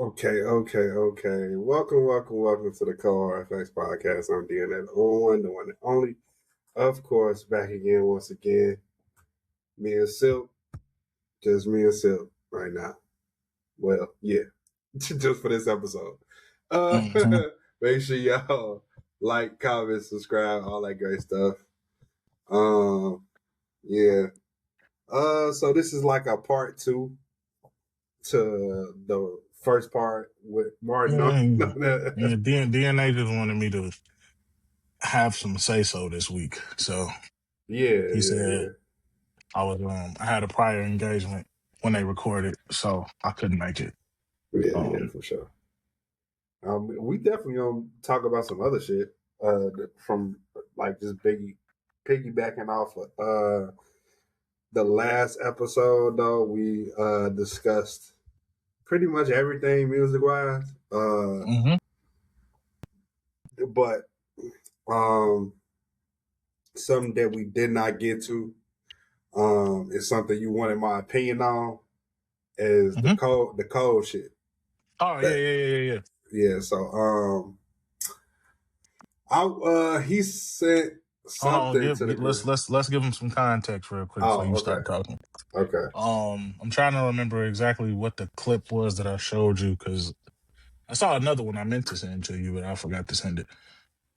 Okay. Welcome to the Co-RFX podcast. I'm DNF on the one and only. Of course, back again once again. Me and Silk, just me and Silk right now. Well, yeah, just for this episode. Uh, Mm-hmm. make sure y'all like, comment, subscribe, all that great stuff. Yeah. So this is like a part two to the first part with Martin. Yeah, DNA just wanted me to have some say so this week. So he Yeah. said I had a prior engagement when they recorded, so I couldn't make it. Yeah, Um for sure. We definitely gonna talk about some other shit. From like just piggybacking off of the last episode though, we discussed pretty much everything music wise. mhm. But um, something that we did not get to is something you wanted my opinion on is Mhm. the code shit. Oh yeah, That yeah, yeah, yeah, yeah. yeah. So he sent Hold on, something to the group. let's give him some context real quick before Oh, you okay. start talking. Okay. I'm trying to remember exactly what the clip was that I showed you because I saw another one I meant to send to you, but I forgot to send it.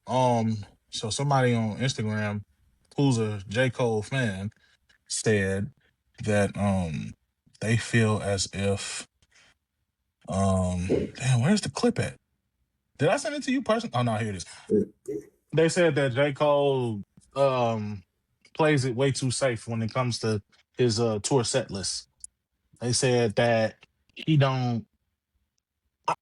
Um, so somebody on Instagram who's a J. Cole fan said that they feel as if damn, where's the clip at? Did I send it to you personally? Oh no, here it is. They said that J. Cole um plays it way too safe when it comes to his tour set list. They said that he don't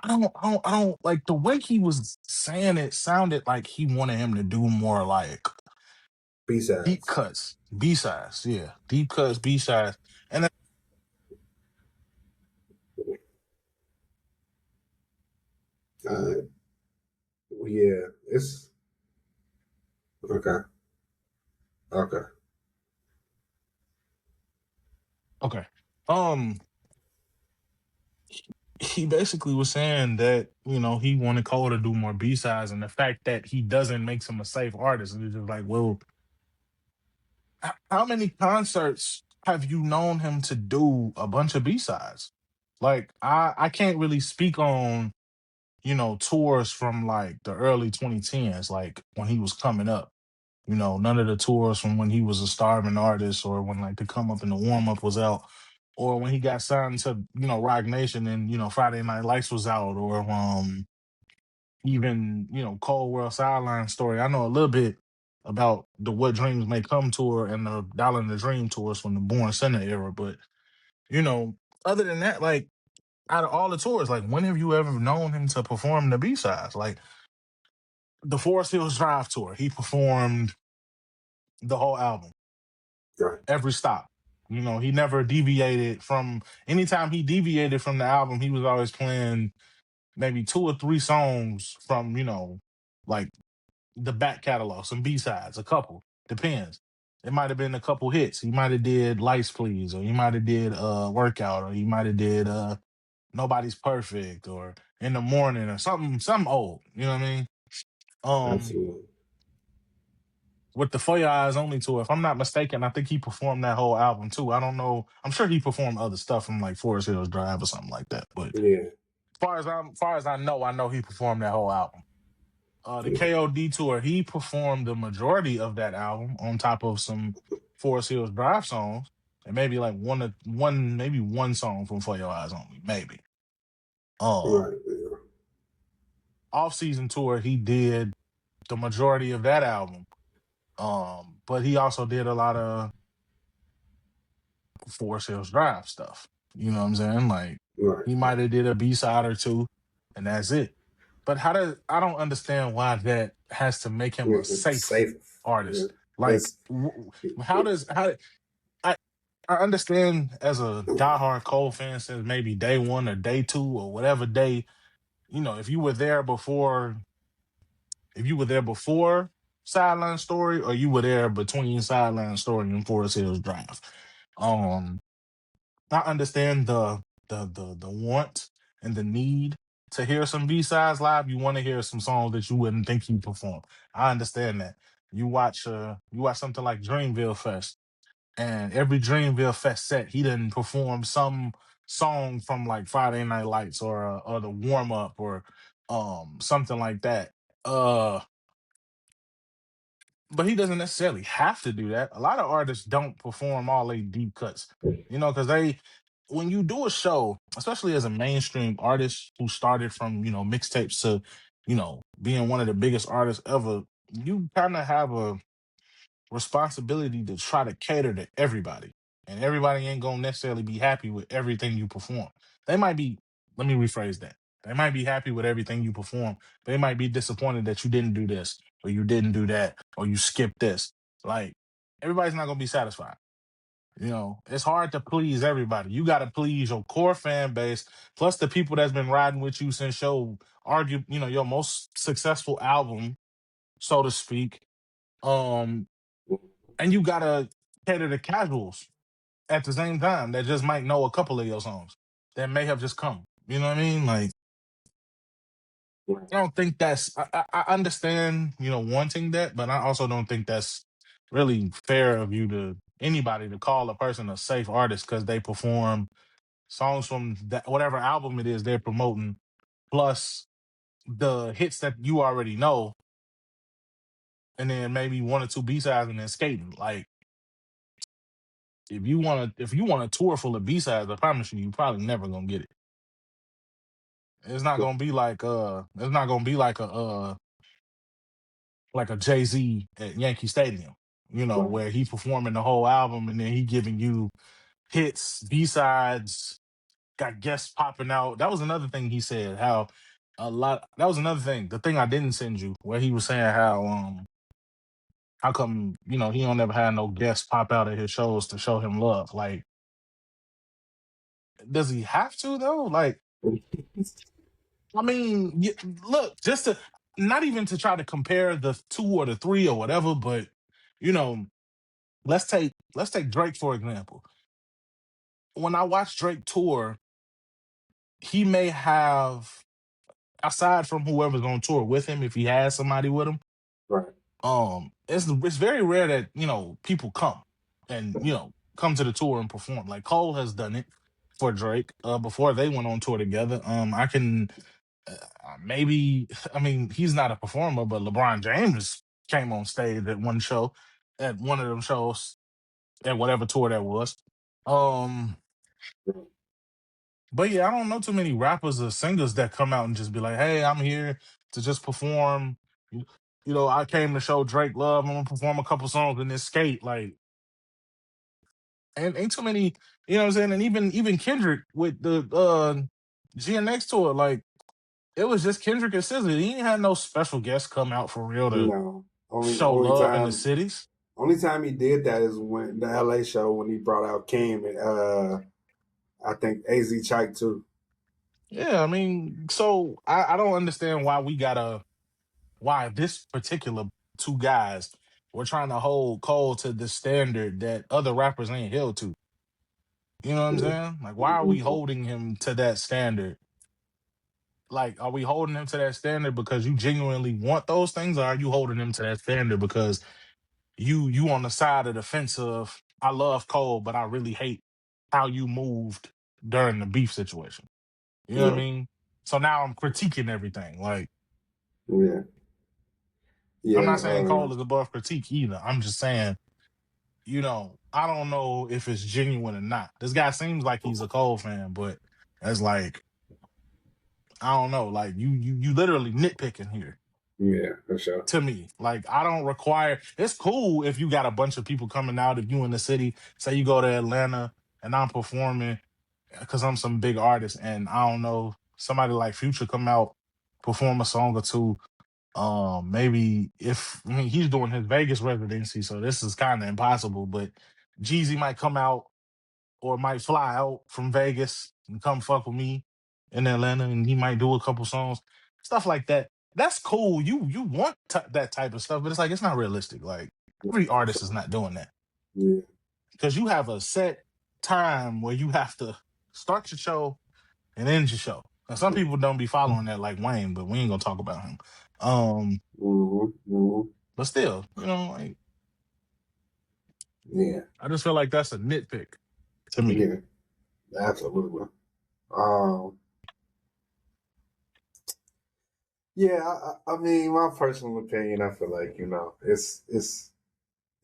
I don't like the way he was saying it sounded like he wanted him to do more like deep B-sides. cuts, B sides, yeah, deep cuts, B sides, and Uh, yeah, it's okay. Okay. okay. Um, he basically was saying that he wanted Cole to do more B sides, and the fact that he doesn't makes him a safe artist. And it's just like, well, how many concerts have you known him to do a bunch of B sides? Like, I can't really speak on tours from like the early 2010s, like when he was coming up. None of the tours from when he was a starving artist or when like the come up and the warm up was out or when he got signed to, Rock Nation and, Friday Night Lights was out or even, Cold World Sideline Story. I know a little bit about the What Dreams May Come tour and the Dollar in the Dream tours from the Born Center era. But, you know, other than that, like out of all the tours, like when have you ever known him to perform the B sides? Like the Forest Hills Drive tour, he performed the whole album, Right. every stop. He never deviated from anytime he deviated from the album, he was always playing maybe two or three songs from, like the back catalog, some B-sides, a couple. Depends. It might have been a couple hits. He might have did Lights Please, or he might have did Workout, or he might have did Nobody's Perfect, or In the Morning, or something old. You know what I mean? Um Absolutely. with the For Your Eyes Only tour, if I'm not mistaken, I think he performed that whole album too. I don't know. I'm sure he performed other stuff from like Forest Hills Drive or something like that. But Yeah. far as I know he performed that whole album. The Yeah. KOD tour, he performed the majority of that album on top of some Forest Hills Drive songs, and maybe like maybe one song from For Your Eyes Only, maybe. Right. Yeah. Off season tour, he did the majority of that album. But he also did a lot of Forest Hills Drive stuff. You know what I'm saying? Like Right. he might have did a B side or two, and that's it. But I don't understand why that has to make him Yeah. a It's safe safe. Yeah. artist. Like, It's how does how I I understand as a diehard Cole fan since maybe day one or day two or whatever day, if you were there before, Sideline Story or you were there between Sideline Story and Forest Hills Drive. Um, I understand the want and the need to hear some B-sides live, you want to hear some songs that you wouldn't think he perform. I understand that. You watch something like Dreamville Fest, and every Dreamville Fest set, he didn't perform some song from like Friday Night Lights or the warm up or something like that. Uh but he doesn't necessarily have to do that. A lot of artists don't perform all they deep cuts, because when you do a show, especially as a mainstream artist who started from mixtapes to being one of the biggest artists ever, you kind of have a responsibility to try to cater to everybody. And everybody ain't gonna necessarily be happy with everything you perform. They might be, let me rephrase that. They might be happy with everything you perform. They might be disappointed that you didn't do this, or you didn't do that, or you skipped this. Like, everybody's not gonna be satisfied. It's hard to please everybody. You gotta please your core fan base, plus the people that's been riding with you since your most successful album, so to speak. Um, and you gotta cater to casuals at the same time that just might know a couple of your songs that may have just come. You know what I mean? Like, I don't think that's. I understand, wanting that, but I also don't think that's really fair of you to anybody to call a person a safe artist because they perform songs from that whatever album it is they're promoting, plus the hits that you already know, and then maybe one or two B sides and then skating. Like, if you want a tour full of B sides, I promise you, you probably never gonna get it. It's not gonna be like a Jay Z at Yankee Stadium, Right. where he performing the whole album and then he giving you hits, B sides, got guests popping out. That was another thing he said. How a lot. That was another thing. The thing I didn't send you, where he was saying how come he don't ever have no guests pop out at his shows to show him love. Like, does he have to though? Like, I mean, look, just to not even to try to compare the two or the three or whatever, but you know, let's take Drake for example. When I watch Drake tour, he may have, aside from whoever's on tour with him, if he has somebody with him, Right. it's very rare that people come and come to the tour and perform. Like Cole has done it for Drake before they went on tour together. I can maybe I mean he's not a performer, but LeBron James came on stage at one show, at one of them shows, at whatever tour that was. Um, but yeah, I don't know too many rappers or singers that come out and just be like, "Hey, I'm here to just perform." I came to show Drake love. I'm gonna perform a couple songs in this skate. Like, ain't too many. You know what I'm saying? And even Kendrick with the GNX tour, like it was just Kendrick and SZA. He ain't had no special guests come out for real to No. Only show only love in the time cities. only time he did that is when the LA show when he brought out Cam and I think AZ Chike too. Yeah, I mean, so I don't understand why this particular two guys were trying to hold Cole to the standard that other rappers ain't held to. You know what I'm Yeah. saying? Like, why are we holding him to that standard? Like, are we holding him to that standard because you genuinely want those things, or are you holding him to that standard because you on the side of the fence of I love Cole, but I really hate how you moved during the beef situation. You know what I Yeah. mean? So now I'm critiquing everything. Like, Yeah. I'm Yeah. not saying Cole is above critique either. I'm just saying, I don't know if it's genuine or not. This guy seems like he's a Cole fan, but it's like, I don't know. Like, you literally nitpicking here Yeah, for sure. to me. Like, I don't require. It's cool if you got a bunch of people coming out. If you in the city, say you go to Atlanta and I'm performing because I'm some big artist, and I don't know, somebody like Future come out, perform a song or two. Maybe if I mean he's doing his Vegas residency, so this is kind of impossible. But Jeezy might come out or might fly out from Vegas and come fuck with me in Atlanta, and he might do a couple songs, stuff like that. That's cool. You want that type of stuff, but it's like it's not realistic. Like, every artist is not doing that Yeah. because you have a set time where you have to start your show and end your show. Now, some people don't be following that like Wayne, but we ain't gonna talk about him. But still, like Yeah, I just feel like that's a nitpick to me. yeah, absolutely. Um, yeah, I mean, my personal opinion, I feel like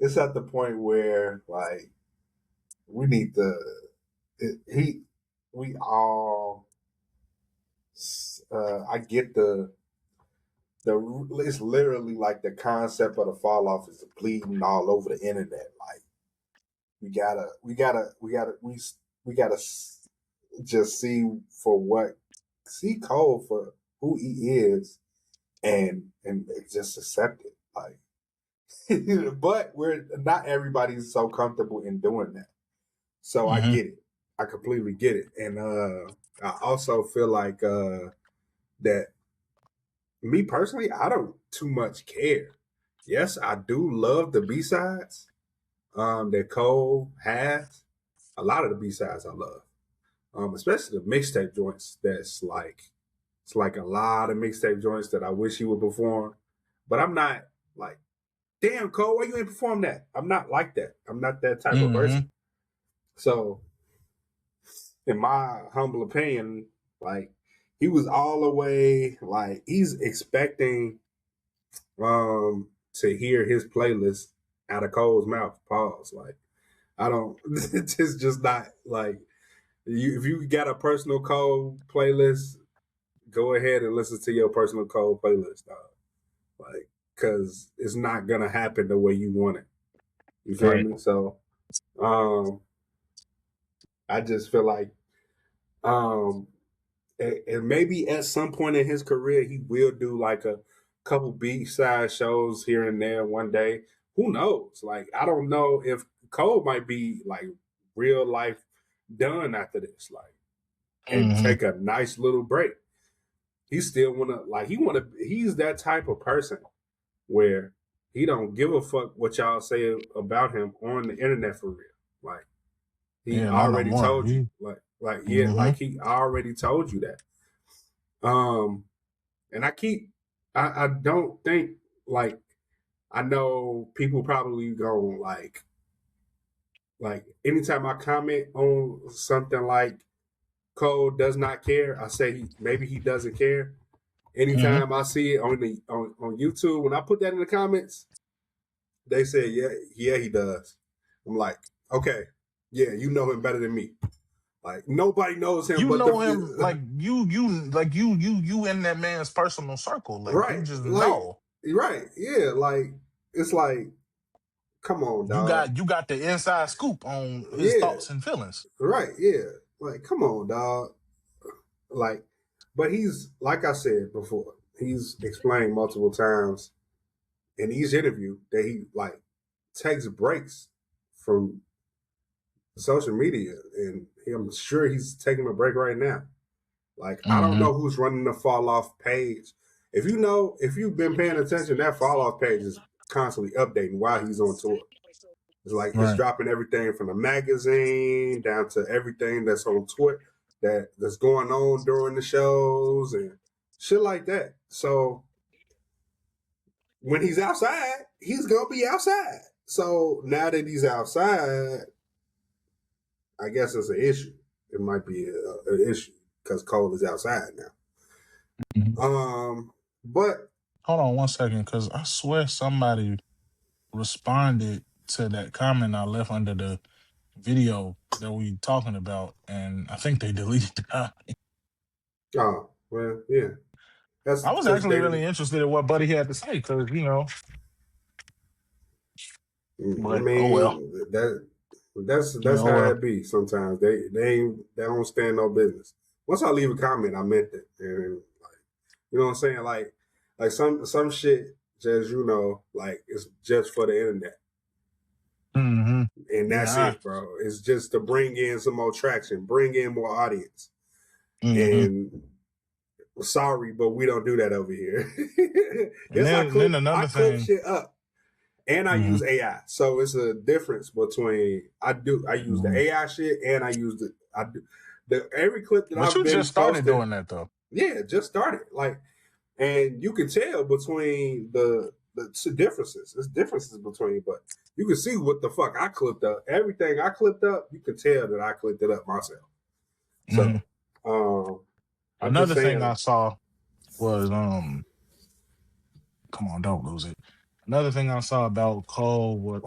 it's at the point where like we need to he we all I get the it's literally like the concept of the fall off is bleeding all over the internet. Like we gotta just see Cole for who he is and just accept it. Like, but we're not everybody's so comfortable in doing that. So I Mm-hmm. get it. I completely get it, and I also feel like that me personally, I don't too much care. Yes, I do love the B sides that Cole has. A lot of the B sides I love, especially the mixtape joints. It's like a lot of mixtape joints that I wish he would perform, but I'm not like, damn Cole, why you ain't perform that? I'm not like that. I'm not that type of person. Mm-hmm. So, in my humble opinion, like he was all the way like he's expecting to hear his playlist out of Cole's mouth. Pause. Like I don't. It's just not like if you got a personal Cole playlist, go ahead and listen to your personal Cole playlist, dog. Like because it's not gonna happen the way you want it. You feel Right. me? So um, I just feel like um, and maybe at some point in his career he will do like a couple B-side shows here and there one day. Who knows? Like I don't know if Cole might be like real life done after this, like and Mm-hmm. take a nice little break. He still he's that type of person where he don't give a fuck what y'all say about him on the internet for real. Like he Yeah, not no already more. told you. Mm-hmm. Like he already told you that. Um, and I don't think like I know people probably go like anytime I comment on something like Cole does not care, I say maybe he doesn't care. Mm-hmm. Anytime I see it on YouTube, when I put that in the comments, they say yeah he does. I'm like okay yeah you know him better than me. Like nobody knows him You but know him the like you in that man's personal circle. Like right you just like know. right yeah like it's like come on You dog got you got the inside scoop on his yeah thoughts and feelings. right yeah like come on dog like but he's like I said before he's explained multiple times in each interview that he like takes breaks from social media and I'm sure he's taking a break right now. Like I don't Mm-hmm. know who's running the fall off page. If you've been paying attention, that fall off page is constantly updating while he's on tour. It's like it's Right. dropping everything from the magazine down to everything that's on Twitter that's going on during the shows and shit like that. So when he's outside, he's gonna be outside. So now that he's outside, I guess it's an issue. It might be an issue because Cole is outside now. Mhm. But Hold on 1 second, because I swear somebody responded to that comment I left under the video that we talking about, and I think they deleted the comment. oh well, yeah, that's I was because actually they. really interested in what Buddy had to say, because I but oh well, mean that's oh how well. it be. Sometimes they don't stand no business. Once I leave a comment, I meant it, and like you know what I'm saying. Like some shit, just like it's just for the internet, Mm-hmm. and that's Yeah. it, bro. It's just to bring in some more traction, bring in more audience, Mm-hmm. and sorry, but we don't do that over here. And Yes, then I another clip thing. shit up and I Mm-hmm. use AI. So it's a difference between I use the Mm-hmm. AI shit and I use Every clip that But I've you been just started posting, doing that though. yeah, just started. Like, and you can tell between the two differences. There's differences between, but you can see what the fuck I clipped up. Everything I clipped up, you can tell that I clipped it up myself. Hmm. So, I'm just Another thing I saying, saw was come on, don't lose it. Another thing I saw about Cole was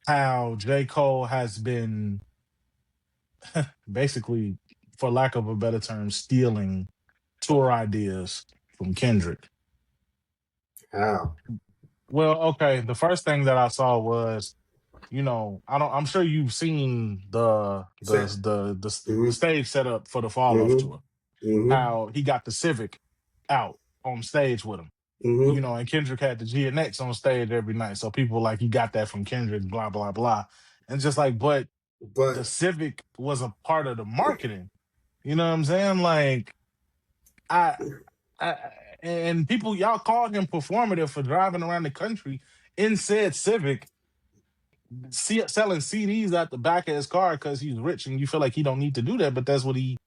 how J. Cole has been basically, for lack of a better term, stealing tour ideas from Kendrick. how Well, okay, the first thing that I saw was, I'm sure you've seen set. the Mm-hmm. stage setup for the fall off Mm-hmm. tour. Mm-hmm. How he got the Civic out on stage with him. Mm-hmm. And Kendrick had the GNX on stage every night. So people like he got that from Kendrick, blah, blah, blah. And just like, but the But Civic was a part of the marketing. You know what I'm saying? Like I, I and people y'all called him performative for driving around the country in said Civic, selling CDs out the back of his car because he's rich and you feel like he don't need to do that, but that's what he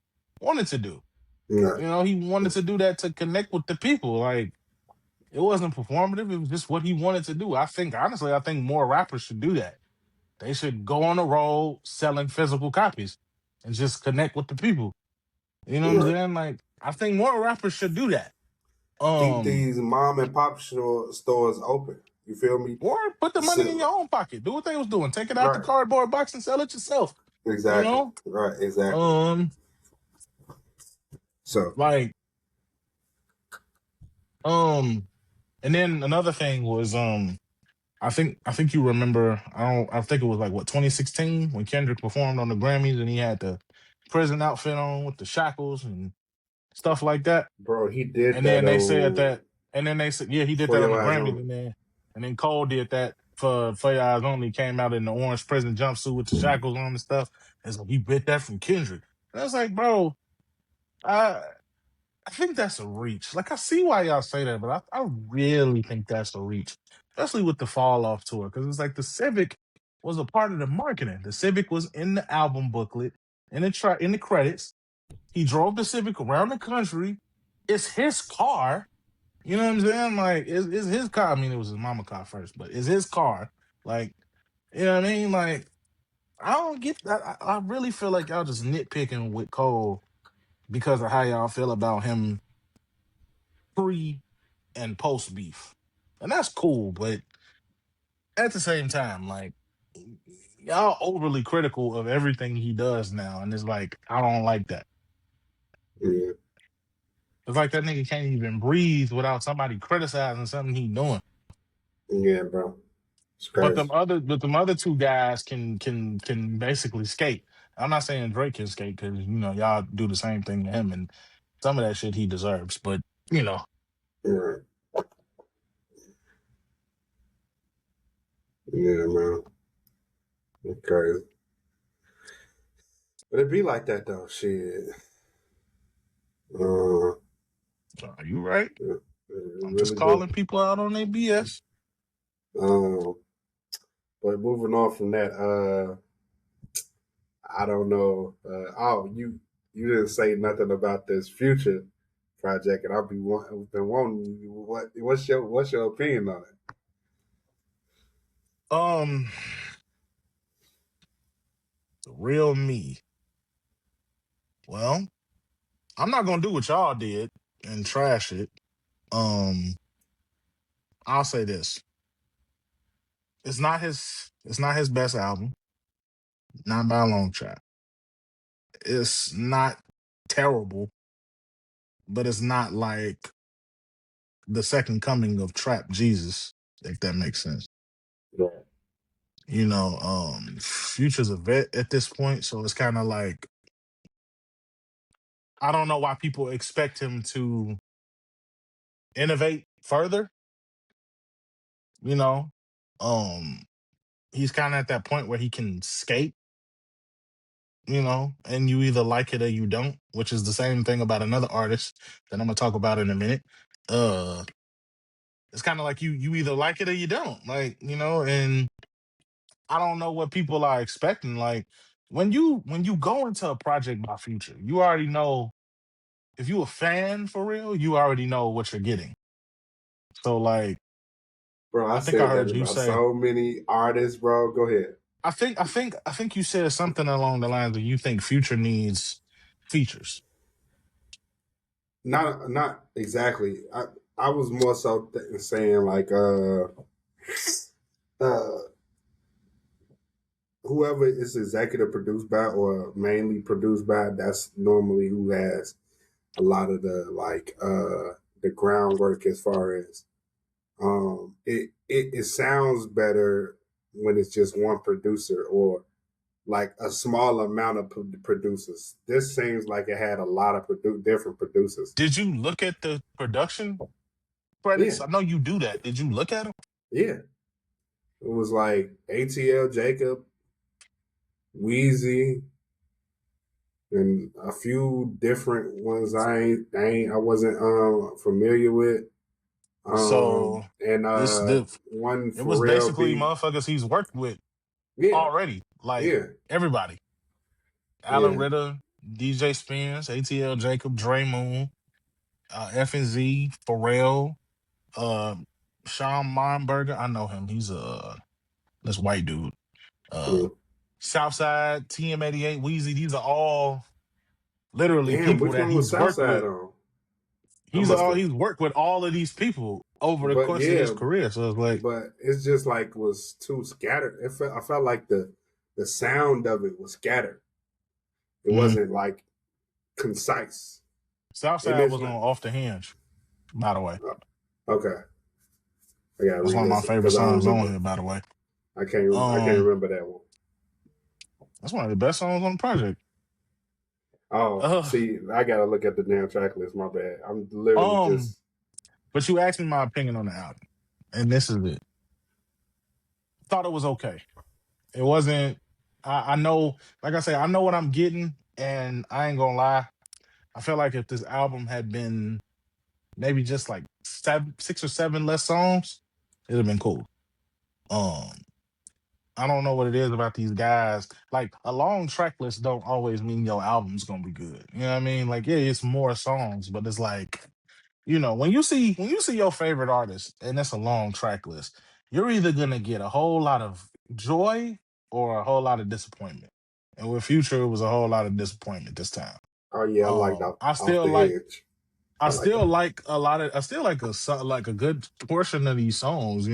wanted to do. no, He wanted to do that to connect with the people. Like it wasn't performative, it was just what he wanted to do. I think more rappers should do that. They should go on the road selling physical copies and just connect with the people. You know what I'm right. saying? Like I think more rappers should do that. Keep these mom and pop stores open. You feel me? Or put the money in So, your own pocket. Do what they was doing. Take it out the right. cardboard box and sell it yourself. You Exactly. know? Right. Exactly. Um, So, like, and then another thing was, I think you remember, I think it was like what, 2016 when Kendrick performed on the Grammys and he had the prison outfit on with the shackles and stuff like that. bro, he did And that then they said on that, and then they said, yeah, he did For that on the Your Eyes Grammys, Only. and then Cole did that for Your Eyes Only. Came out in the orange prison jumpsuit with the shackles on and stuff. It's like he bit that from Kendrick. And I was like, bro, I I think that's a reach. Like I see why y'all say that, but I really think that's a reach, especially with the fall off tour, because it's like the Civic was a part of the marketing. The Civic was in the album booklet, in the credits. He drove the Civic around the country. It's his car. You know what I'm saying? Like, it's his car. I mean, it was his mama car first, but it's his car. Like, you know what I mean? Like, I don't get that. I really feel like y'all just nitpicking with Cole because of how y'all feel about him pre and post beef. And that's cool, but at the same time, like, y'all overly critical of everything he does now. And it's like, I don't like that. Yeah. It's like that nigga can't even breathe without somebody criticizing something he doing. Yeah, bro. It's But crazy. them other two guys can basically skate. I'm not saying Drake can skate because y'all do the same thing to him, and some of that shit he deserves. But you know, Yeah. Yeah, man. It's crazy. But it be like that though, shit. Uh, are you right? it I'm just really calling do. people out on their BS. Um, but moving on from that, I don't know. You didn't say nothing about this future project, and been wanting you. What's your opinion on it? Um, the real me. Well, I'm not gonna do what y'all did and trash it. Um, I'll say this: it's not his best album, not by a long shot. It's not terrible, but it's not like the second coming of Trap Jesus, if that makes sense. Right. Future's a vet at this point, so it's kind of like I don't know why people expect him to innovate further. You know, um, he's kind of at that point where he can skate. And you either like it or you don't, which is the same thing about another artist that I'm gonna talk about in a minute. Uh, it's kind of like you either like it or you don't, like and I don't know what people are expecting. Like, when you go into a project by Future, you already know if you a fan for real, you already know what you're getting. So like Bro, I I think I said that heard you about say so many artists, bro. Go ahead. I think you said something along the lines of you think Future needs features. Not exactly. I was more so saying like uh whoever is executive produced by or mainly produced by, that's normally who has a lot of the groundwork as far as it sounds better when it's just one producer or like a small amount of producers. This seems like it had a lot of different producers. Did you look at the production Yeah, credits? I know you do that. Did you look at them? yeah. It was like ATL Jacob, Wheezy, and a few different ones I wasn't familiar with. So And this the one it was Pharrell basically beat. motherfuckers he's worked with Yeah, already. Like yeah, everybody. Alan yeah. Ritter, DJ Spence, ATL Jacob, Dre Moon, FNZ, Pharrell, uh Sean Meinberger. I know him. He's this white dude. Uh Mm. Southside, TM88, Wheezy. These are all literally Damn, people which that one was he's worked Southside with. on? I must have. He's worked with all of these people over the But course of his yeah, career. So it's like, but it's just like was too scattered. I felt like the sound of it was scattered. It mm, wasn't like concise. And Southside it's was on not Off the Hinge, by the way. okay. I gotta That's one of my re-listen favorite because I don't songs on remember. here, by the way. I can't Um, remember that one. that's one of the best songs on the project. Oh, Uh, see, I gotta look at the damn track list. My bad. I'm literally um, just but you asked me my opinion on the album, and this is it. Thought it was okay. It wasn't. I know, like I say, I know what I'm getting, and I ain't gonna lie. I feel like if this album had been maybe just like 6 or 7 less songs, it'd have been cool. Um, I don't know what it is about these guys. Like a long track list don't always mean your album's gonna be good. You know what I mean? Like, yeah, it's more songs, but it's like, when you see your favorite artist and it's a long track list, you're either gonna get a whole lot of joy or a whole lot of disappointment. And with Future, it was a whole lot of disappointment this time. oh yeah, I like I off still the like hinge. I I like still that. like a lot of. I still like like a good portion of these songs.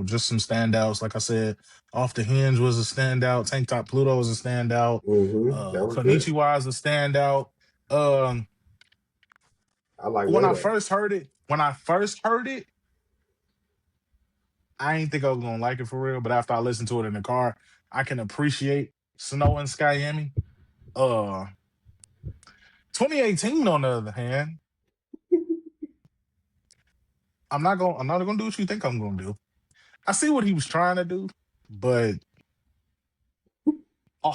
Just some standouts. Like I said, "Off the Hinge" was a standout. "Tank Top Pluto" was a standout. That was good. "Konnichiwa" is a standout. Um, I like when way I that. first heard it, I ain't think I was gonna like it for real. But after I listened to it in the car, I can appreciate "Snow and Skyami." Uh, 2018, on the other hand, I'm not gonna do what you think I'm gonna do. I see what he was trying to do, but a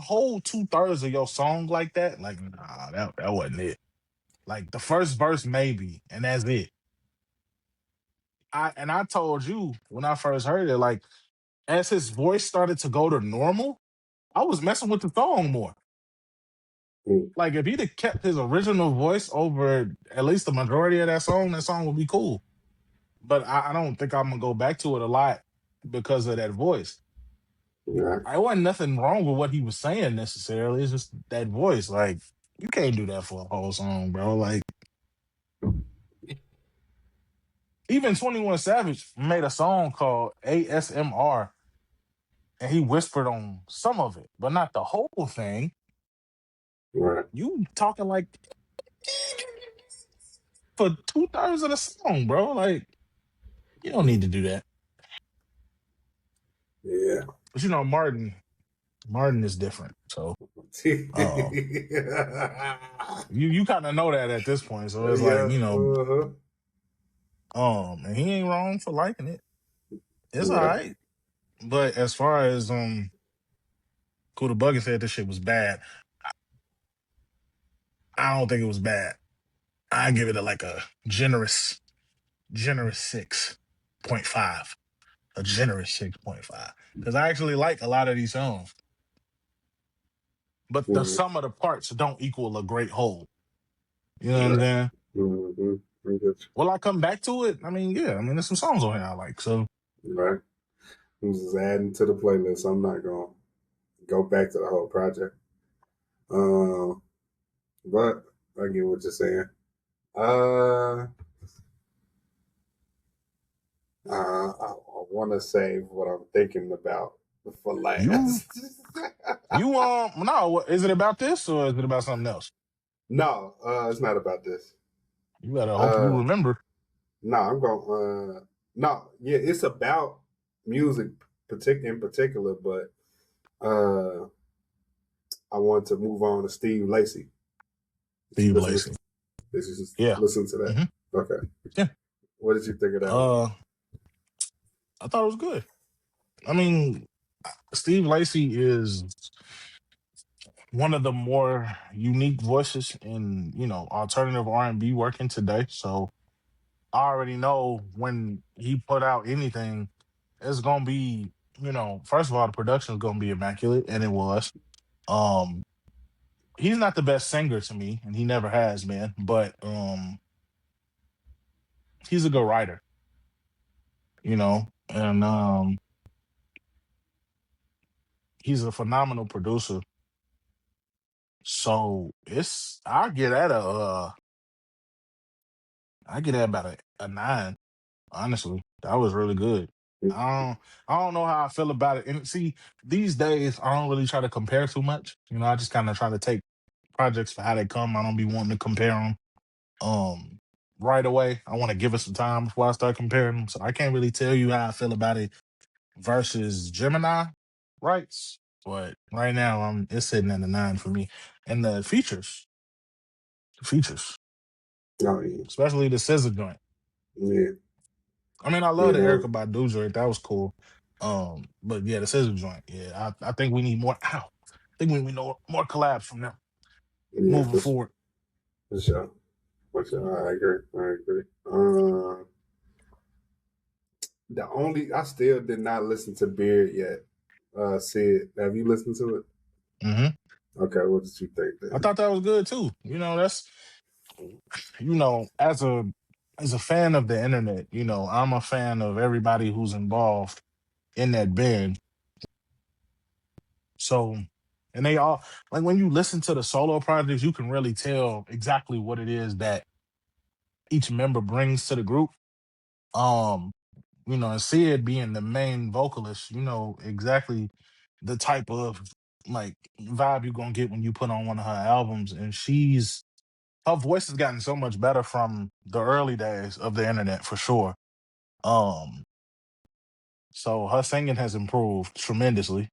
whole 2/3 of your song like that, like nah, that wasn't it. Like the first verse maybe, and that's it. I told you when I first heard it, like as his voice started to go to normal, I was messing with the song more. Mm, Like if he'd have kept his original voice over at least the majority of that song would be cool. But I don't think I'm gonna go back to it a lot because of that voice. yeah, I wasn't nothing wrong with what he was saying necessarily. It's just that voice. Like you can't do that for a whole song, bro. Like even 21 Savage made a song called ASMR, and he whispered on some of it, but not the whole thing. right. You talking like for 2/3 of the song, bro. Like you don't need to do that. Yeah. But Martin is different. So uh, you kind of know that at this point. So it's like Yeah. Uh-huh. and he ain't wrong for liking it. It's all Yeah. right. But as far as Kuda Buggy said this shit was bad, I don't think it was bad. I give it like a generous 6.5. A generous 6.5. Because I actually like a lot of these songs. but the Mm-hmm. sum of the parts don't equal a great whole. You know what I'm Right. saying? Mm-hmm. I get Will I come back to it? I mean, yeah. I mean, there's some songs on here I like. So you. Right. I'm just adding to the playlist. I'm not gonna go back to the whole project. Um, but I get what you're saying. Uh, I want to save what I'm thinking about for you last. you no, is it about this or is it about something else? No, it's not about this. You better hope you Uh, remember. no, I'm going. No, yeah, it's about music, in particular, but uh, I want to move on to Steve Lacy. Did you Steve listen to? Lacy. Did you just Yeah. listen to that? hmm Okay. Yeah. What did you think of that one? Uh, I thought it was good. I mean, Steve Lacy is one of the more unique voices in alternative R&B working today. So I already know when he put out anything, it's gonna be first of all the production is gonna be immaculate, and it was. Um, he's not the best singer to me, and he never has been, but he's a good writer, and he's a phenomenal producer. So I get at about a 9. Honestly, that was really good. I don't know how I feel about it. And see, these days I don't really try to compare too much. I just kind of try to take projects for how they come. I don't be wanting to compare them right away. I want to give it some time before I start comparing them. So I can't really tell you how I feel about it versus Gemini rights. But right now, it's sitting at a 9 for me. And the features, Oh yeah, especially the scissor joint. yeah, I mean, I love yeah, the Erica Badu joint. That was cool. But yeah, the scissor joint. Yeah, I think we need more. Ow, I think we need more collabs from them yeah, moving forward. for sure. For sure. I agree. I agree. The only I still did not listen to Beard yet. Sid, have you listened to it? hmm Okay, what did you think I then? thought that was good too. That's as a fan of the internet. I'm a fan of everybody who's involved in that band. So, and they all like when you listen to the solo projects, you can really tell exactly what it is that each member brings to the group. Um, and Sid being the main vocalist, you know exactly the type of like vibe you're gonna get when you put on one of her albums. And her voice has gotten so much better from the early days of the internet for sure. Um, so her singing has improved tremendously.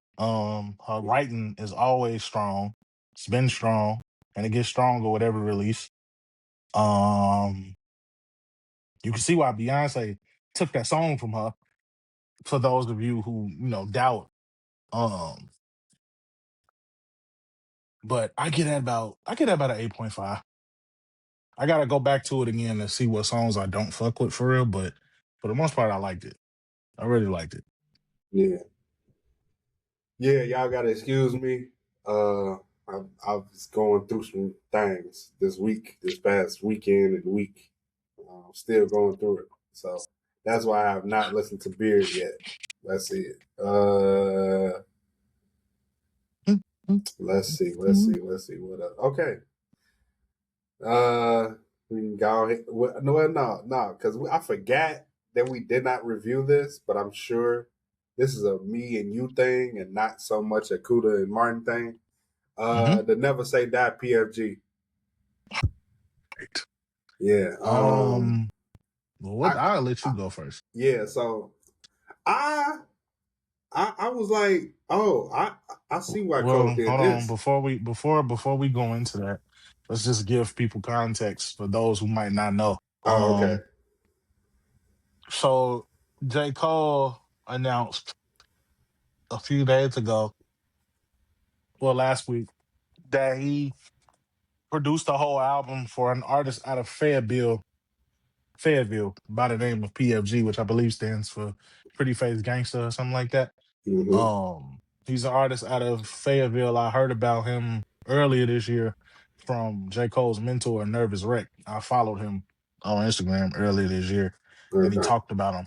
Her writing is always strong. It's been strong, and it gets stronger with every release. Um, you can see why Beyonce took that song from her. For those of you who doubt, um, but I get at about an 8.5. I gotta go back to it again and see what songs I don't fuck with for real, but for the most part, I liked it. I really liked it. Yeah, yeah, y'all gotta excuse me. I was going through some things this past weekend and week. I'm still going through it, so that's why I have not listened to Beard yet. Let's see it. Let's see what up. Okay. We can go ahead. No, because I forgot that we did not review this, but I'm sure this is a me and you thing and not so much a Kuda and Martin thing. Mm-hmm. The Never Say Die PFG. Right. Yeah. Well, I, I'll let you I go first. yeah. So I I was like, oh, I see why Cole Well, did hold on. this. Before we go into that, let's just give people context for those who might not know. Oh, okay. So J. Cole announced a few days ago, well, last week, that he produced a whole album for an artist out of Fayetteville, by the name of PFG, which I believe stands for Pretty Face Gangster or something like that. Mm-hmm. Um, He's an artist out of Fayetteville. I heard about him earlier this year from J. Cole's mentor, Nervous Wreck. I followed him on Instagram earlier this year, and he Okay. talked about him.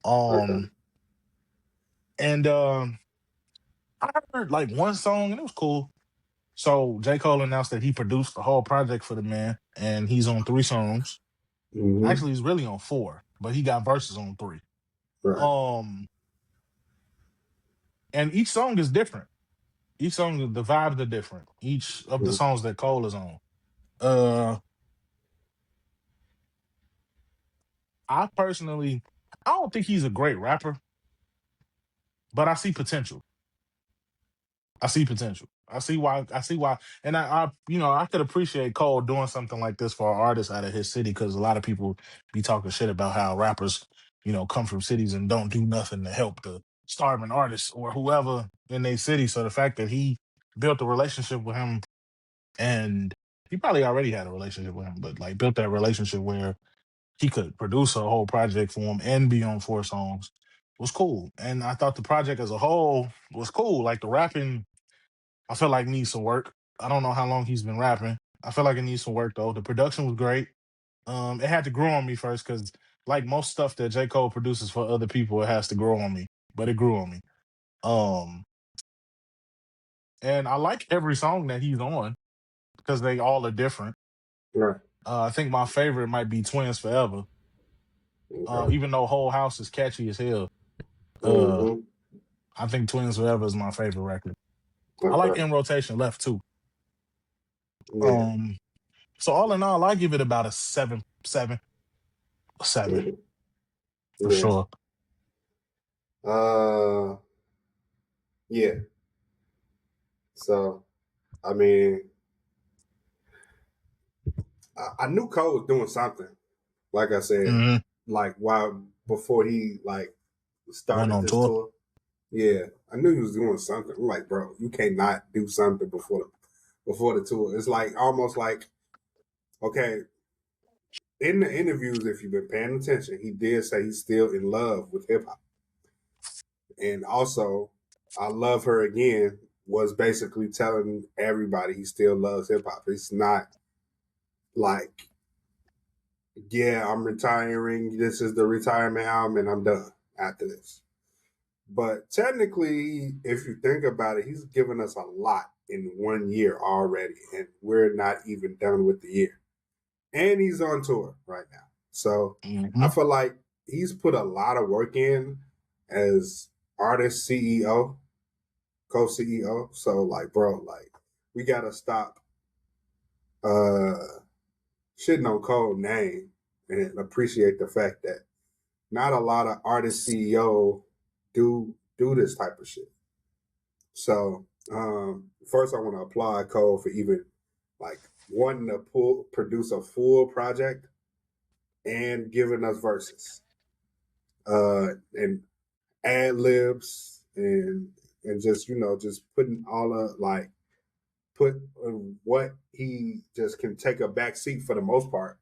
Okay. And I heard like one song, and it was cool. So J. Cole announced that he produced the whole project for the man, and he's on 3 songs. Mm-hmm. Actually, he's really on 4, but he got verses on 3. Right. Um, and each song is different. Each song, the vibes are different. Each of the Mm-hmm. songs that Cole is on. Uh, I personally, I don't think he's a great rapper, but I see potential. I see potential. I see why. I see why. And I could appreciate Cole doing something like this for an artist out of his city because a lot of people be talking shit about how rappers, come from cities and don't do nothing to help the starving artists or whoever in their city. So the fact that he built a relationship with him, and he probably already had a relationship with him, but like built that relationship where he could produce a whole project for him and be on 4 songs was cool. And I thought the project as a whole was cool. Like the rapping, I feel like needs some work. I don't know how long he's been rapping. I feel like it needs some work though. The production was great. It had to grow on me first because like most stuff that J. Cole produces for other people, it has to grow on me. But it grew on me. Um, and I like every song that he's on because they all are different. Right. I think my favorite might be Twins Forever. Okay. Even though Whole House is catchy as hell. Uh, Mm-hmm. I think Twins Forever is my favorite record. I like Okay. In Rotation Left too. Yeah. Um, so all in all, I give it about a seven Mhm. for Yeah. sure. Uh. Yeah. So, I mean, I knew Cole was doing something. Like I said, Hmm. like while before he like Went started on this tour. tour. Yeah, I knew he was doing something. I'm like, bro, you can't not do something before the tour. It's like almost like okay. In the interviews, if you've been paying attention, he did say he's still in love with hip hop, and also, I love her again was basically telling everybody he still loves hip hop. It's not like, yeah, I'm retiring. This is the retirement album, and I'm done after this. But technically, if you think about it, he's given us a lot in 1 year already, and we're not even done with the year. And he's on tour right now. So I Hmm. feel like he's put a lot of work in as artist CEO, co CEO. So, like, bro, like, we got to stop uh, shitting on Cole's name and appreciate the fact that not a lot of artist CEO do this type of shit. So first, I want to applaud Cole for even like wanting to produce a full project and giving us verses and ad libs and just just putting all of like put what he just can take a back seat for the most part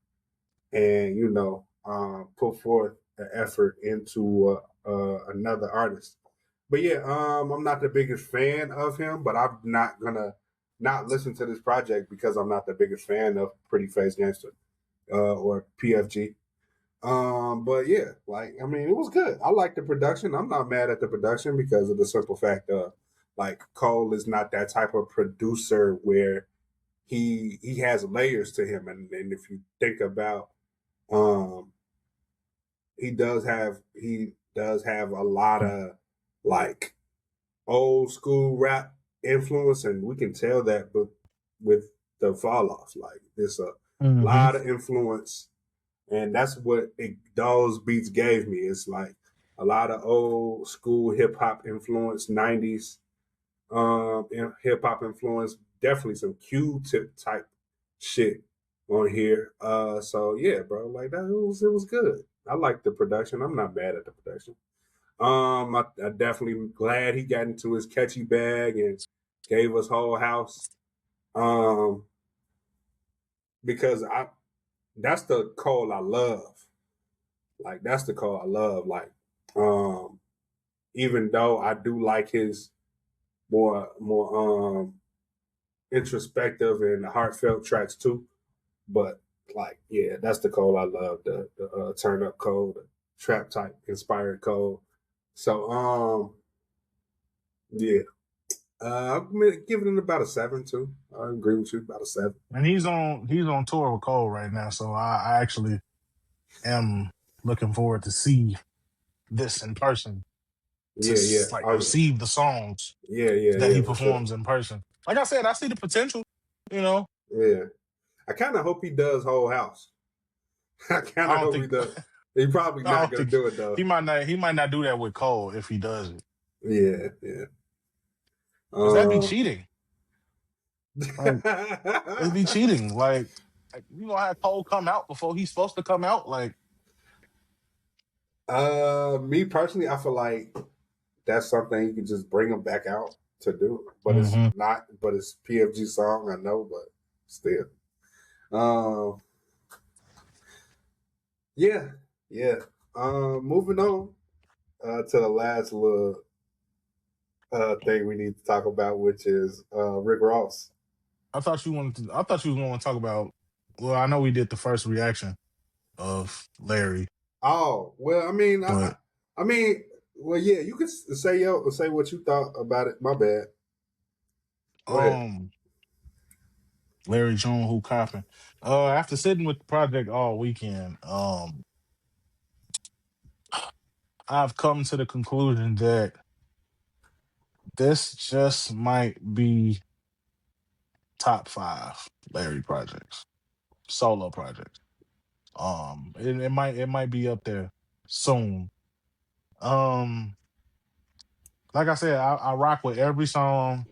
and put forth an effort into another artist. But yeah, I'm not the biggest fan of him, but I'm not gonna not listen to this project because I'm not the biggest fan of Pretty Face Gangster or PFG. But yeah, like I mean, it was good. I like the production. I'm not mad at the production because of the simple fact of like Cole is not that type of producer where he has layers to him, and if you think about um he does have a lot of like old school rap influence, and we can tell that, but with the fall off, like there's a Hmm. lot of influence, and that's what those beats gave me. It's like a lot of old school hip hop influence, '90s hip hop influence, definitely some Q-tip type shit on here. So yeah, bro, like that it was good. I like the production. I'm not mad at the production. I definitely glad he got into his catchy bag and gave us whole house. Um, because that's the call I love. Like that's the call I love. Like, um, even though I do like his more introspective and heartfelt tracks too. But like, yeah, that's the Cole I love. The turn up Cole, the trap type inspired Cole. So yeah. I'm gonna give it about a 7 too. I agree with you, about a 7. And he's on tour with Cole right now, so I actually am looking forward to see this in person, to Yeah, yeah. like Oh yeah. receive the songs Yeah, yeah, that yeah, he for sure. performs in person. Like I said, I see the potential. You know, Yeah. I kinda hope he does whole house. I I kinda don't hope he think does. He probably I not don't gonna think do it though. he might not do that with Cole if he does it, Yeah, yeah. because that'd be Um cheating. Like it'd be cheating. Like you gonna have Cole come out before he's supposed to come out. Like, me personally, I feel like that's something you can just bring him back out to do. But it's hmm not but it's PFG song, I know, but still. Um yeah, yeah. Moving on to the last little thing we need to talk about, which is Rick Ross. I thought you wanted to. I thought you was going to talk about. Well, I know we did the first reaction of Larry, Oh well, I mean, but I mean, well, yeah, you could say what you thought about it. My bad. Go ahead. um, Larry June, who copping? After sitting with the project all weekend, I've come to the conclusion that this just might be top five Larry projects, solo projects. It might be up there soon. Um, like I said, I rock with every song.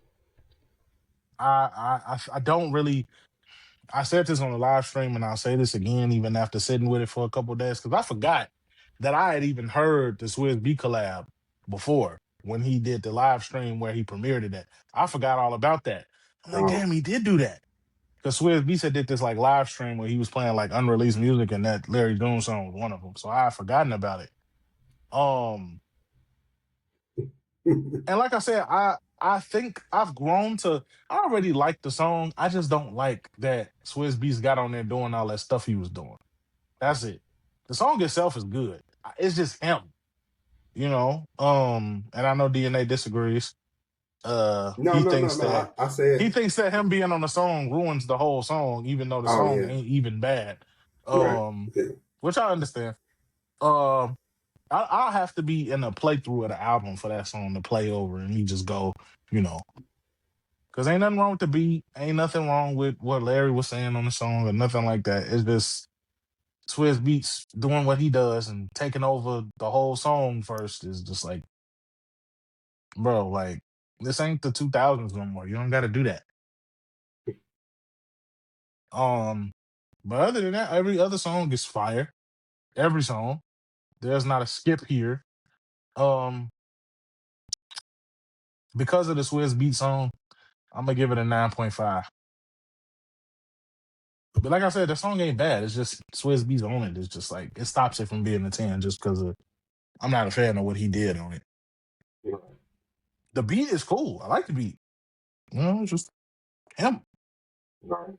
I don't really. I said this on the live stream, and I'll say this again, even after sitting with it for a couple of days, because I forgot that I had even heard the Swizz B collab before when he did the live stream where he premiered it at. I forgot all about that. I'm like, Um, damn, he did do that. Because Swizz Beatz did this like live stream where he was playing like unreleased music, and that Larry June song was one of them. So I had forgotten about it. Um, and like I said, I think I've grown to. I already like the song. I just don't like that Swizz Beatz got on there doing all that stuff he was doing. That's it. The song itself is good. It's just him, you know. And I know DNA disagrees. no, He no, no, thinks no. that I said, he thinks that him being on the song ruins the whole song, even though the oh song yeah, ain't even bad. right. Um, Yeah. which I understand. Um, I'll have to be in a playthrough of the album for that song to play over and me just go, you know, because ain't nothing wrong with the beat, ain't nothing wrong with what Larry was saying on the song or nothing like that. It's just Swizz Beats doing what he does and taking over the whole song first is just like, bro, like this ain't the 2000s no more. You don't got to do that. Um, but other than that, every other song is fire. Every song. There's not a skip here. Um, because of the Swizz Beat song, I'm gonna give it a 9.5. But like I said, the song ain't bad. It's just Swizz Beats on it. It's just like it stops it from being a 10 just because of I'm not a fan of what he did on it. Right. The beat is cool. I like the beat. You know, it's just him. Right.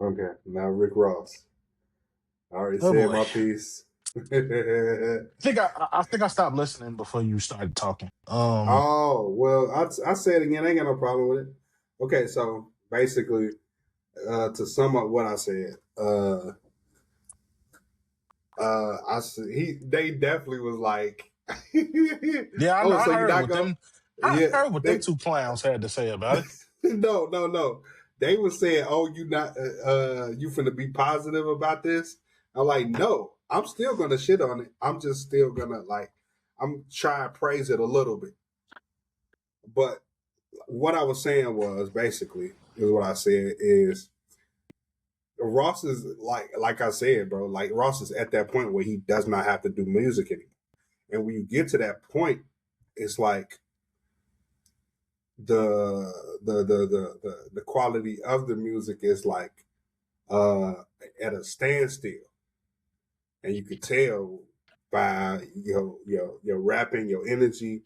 Okay. Now Rick Ross. I already Oh said boy. my piece. I think I stopped listening before you started talking. Oh well, I say it again. I ain't got no problem with it. Okay, so basically, to sum up what I said, they definitely was like, Yeah, oh, I so you're heard not what going? them I Yeah, heard what them two clowns had to say about it. no, no, no. They were saying, oh, you not, you finna be positive about this. I'm like, no, I'm still gonna shit on it. I'm just still gonna like, I'm trying to praise it a little bit. But what I was saying was basically is what I said is Ross is like I said, bro. Like Ross is at that point where he does not have to do music anymore. And when you get to that point, it's like the quality of the music is like uh at a standstill. And you could tell by your rapping, your energy,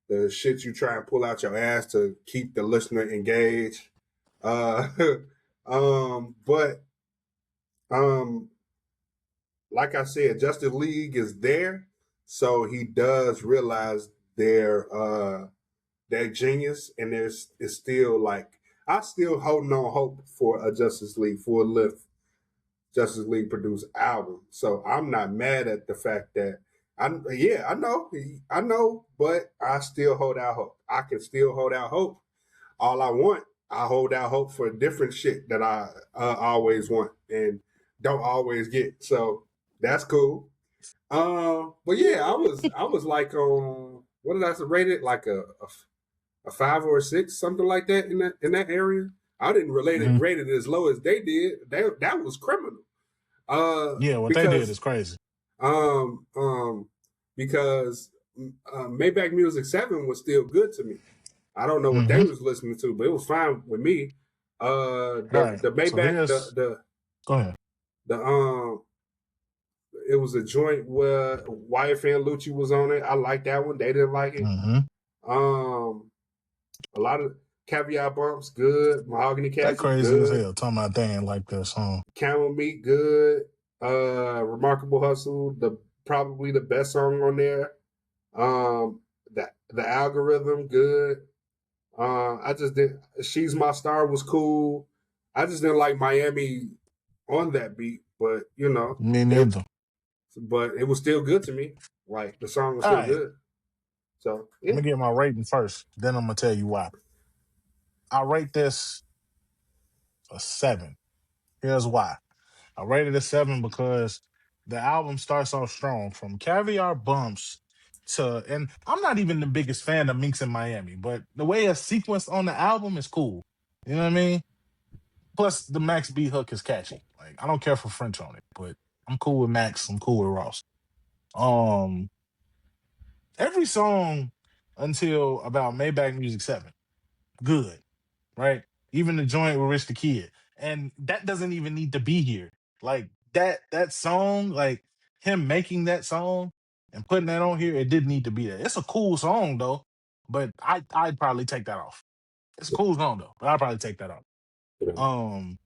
the shit you try and pull out your ass to keep the listener engaged. Uh, but um, like I said, Justice League is there, so he does realize their genius, and there's it's still like I still holding on hope for a Justice League full lift Justice League produced album. So I'm not mad at the fact that I know, but I still hold out hope. I can still hold out hope. All I want, I hold out hope for different shit that I always want and don't always get. So that's cool. But yeah, I was like what did I rate it like a 5 or 6, something like that in that area. I didn't Mm-hmm. rate it as low as they did. That was criminal. Yeah, what they did Because is crazy. um um because Maybach Music 7 was still good to me. I don't know what they Mm-hmm. was listening to, but it was fine with me. All right. The So Maybach go ahead. the it was a joint where Wyatt and Lucci was on it. I like that one. They didn't like it. Mm-hmm. Um a lot of Caveat Bumps, good. Mahogany They Castle, crazy as good. hell. Talking about they ain't like that song. Camel Meat, good. Remarkable Hustle, probably the best song on there. The algorithm, good. I just did. She's My Star was cool. I just didn't like Miami on that beat, but Me neither. but it was still good to me. Like the song was All still right. good. So Let yeah, me get my rating first. Then I'm gonna tell you why. I rate this a 7. Here's why. I rated a 7 because the album starts off strong from Caviar Bumps to, and I'm not even the biggest fan of Minx in Miami, but the way it's sequenced on the album is cool. You know what I mean? Plus, the Max B hook is catchy. Like, I don't care for French on it, but I'm cool with Max. I'm cool with Ross. Um, every song until about Maybach Music 7, good, right? Even the joint with Rich the Kid. And that doesn't even need to be here. Like that song, like him making that song and putting that on here, it didn't need to be there. It's a cool song though, but I'd probably take that off. It's a cool song though, but I'd probably take that off. Um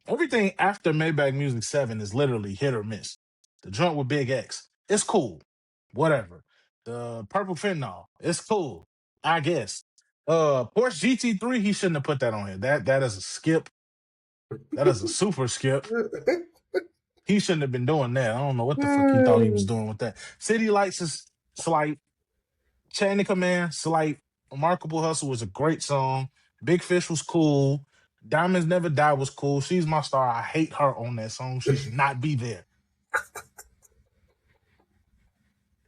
Everything after Maybach Music 7 is literally hit or miss. The joint with Big X, it's cool. Whatever. The Purple Fentanyl, it's cool. I guess. Porsche GT3, he shouldn't have put that on here. That is a skip. That is a super skip. He shouldn't have been doing that. I don't know what the fuck he thought he was doing with that. City Lights is slight. Chain of Command, slight. Remarkable Hustle was a great song. Big Fish was cool. Diamonds Never Die was cool. She's My Star. I hate her on that song. She should not be there.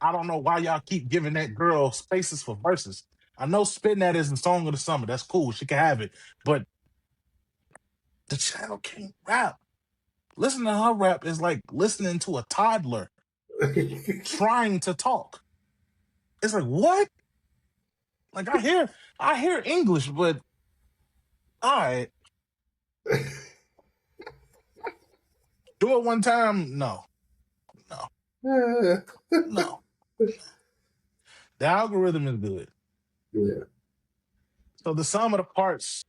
I don't know why y'all keep giving that girl spaces for verses. I know Spitting That is the song of the summer. That's cool. She can have it. But the child can't rap. Listening to her rap is like listening to a toddler trying to talk. It's like, what? Like I hear English, but all right. Do it one time. No. No. No. The algorithm is good. yeah, So the sum of the parts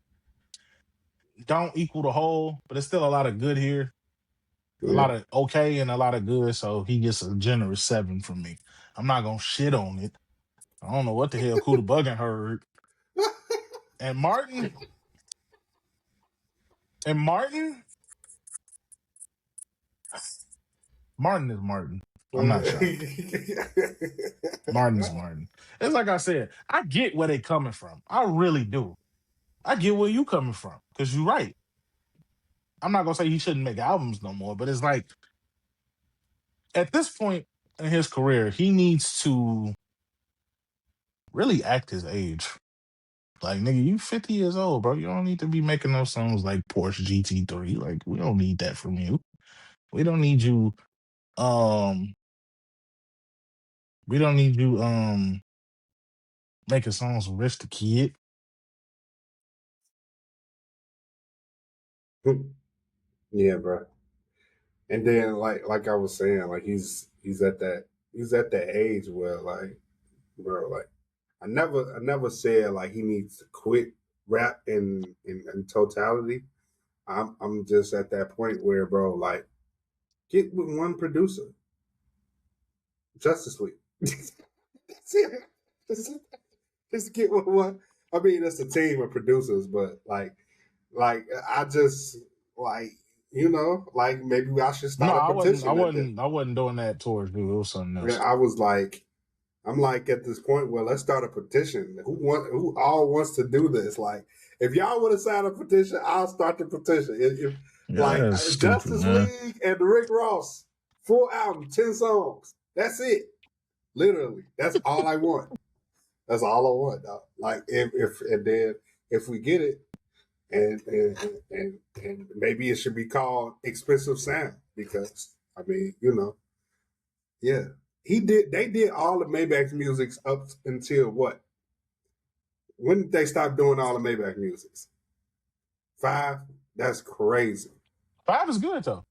don't equal the whole, but it's still a lot of good here. A yeah. lot of okay and a lot of good. So he gets a generous 7 from me. I'm not gonna shit on it. I don't know what the hell Kuda Buggin heard. And Martin is Martin. I'm not shocked. Martin is Martin. It's like I said, I get where they coming from. I really do. I get where you coming from. Because you're right. I'm not gonna say he shouldn't make albums no more, but it's like at this point in his career, he needs to really act his age. Like, nigga, you 50 years old, bro. You don't need to be making those songs like Porsche GT3. Like, we don't need that from you. We don't need you. Um, we don't need you. Making songs with Rich the Kid. Yeah, bro. And then like I was saying, like he's at that age where like bro, like I never said like he needs to quit rap in totality. I'm just at that point where, bro, like, get with one producer. Justice League. That's it. Just get with one. I mean, it's a team of producers, but like I just like like maybe I should No, start a I wasn't. I petition at this. wasn't. I wasn't doing that towards you. It was something Yeah, else. I was like, I'm like at this point where let's start a petition. Who all wants to do this? Like, if y'all want to sign a petition, I'll start the petition. If Yeah, like that's stupid, Justice man. League and the Rick Ross full album, 10 songs. That's it. Literally, that's all I want. That's all I want. Dog. Like if and then if we get it, and maybe it should be called Expensive Sound because I mean yeah. They did all the Maybach musics up until what? When did they stop doing all the Maybach musics? 5? That's crazy. 5 is good though.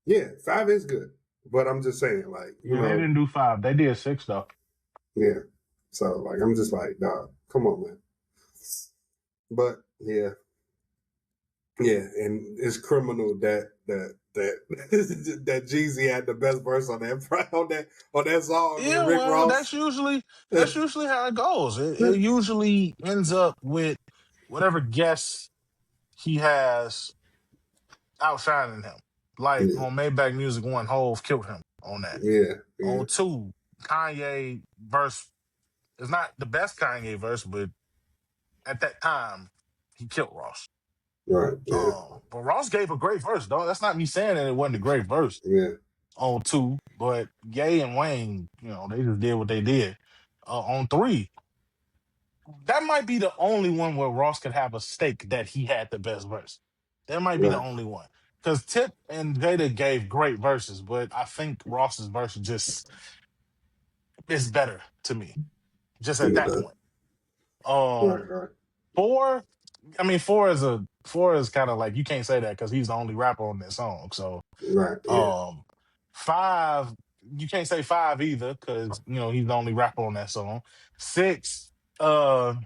Yeah, 5 is good. But I'm just saying, like, Yeah, they didn't do 5. They did 6 though. yeah. So like I'm just like, dog, come on, man. But yeah. Yeah, and it's criminal that Jeezy had the best verse on that on that song with Yeah, Rick well, Ross. that's usually how it goes. It usually ends up with whatever guest he has outshining him. Like Yeah, on Maybach Music 1, Hove killed him on that. yeah, yeah. On 2, Kanye verse is not the best Kanye verse, but at that time, he killed Ross. Right, yeah, But Ross gave a great verse, though. That's not me saying that it wasn't a great verse yeah. on 2, but Ye and Wayne, they just did what they did. On 3, that might be the only one where Ross could have a stake that he had the best verse. That might be the Right. only one. Because Tip and Jada gave great verses, but I think Ross's verse just is better to me, just at that Okay. point. Right, Um, right, 4, I mean, 4 is kind of like you can't say that because he's the only rapper on that song. So, right. Yeah, um, 5, you can't say 5 either because he's the only rapper on that song. 6, I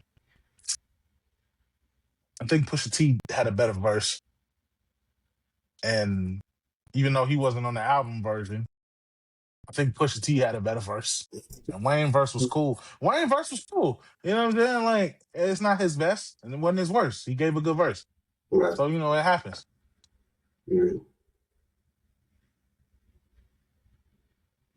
think Pusha T had a better verse, and even though he wasn't on the album version, I think Pusha T had a better verse. And Wayne verse was cool. Wayne verse was cool. You know what I'm saying? Like it's not his best, and it wasn't his worst. He gave a good verse, right. so it happens. Yeah,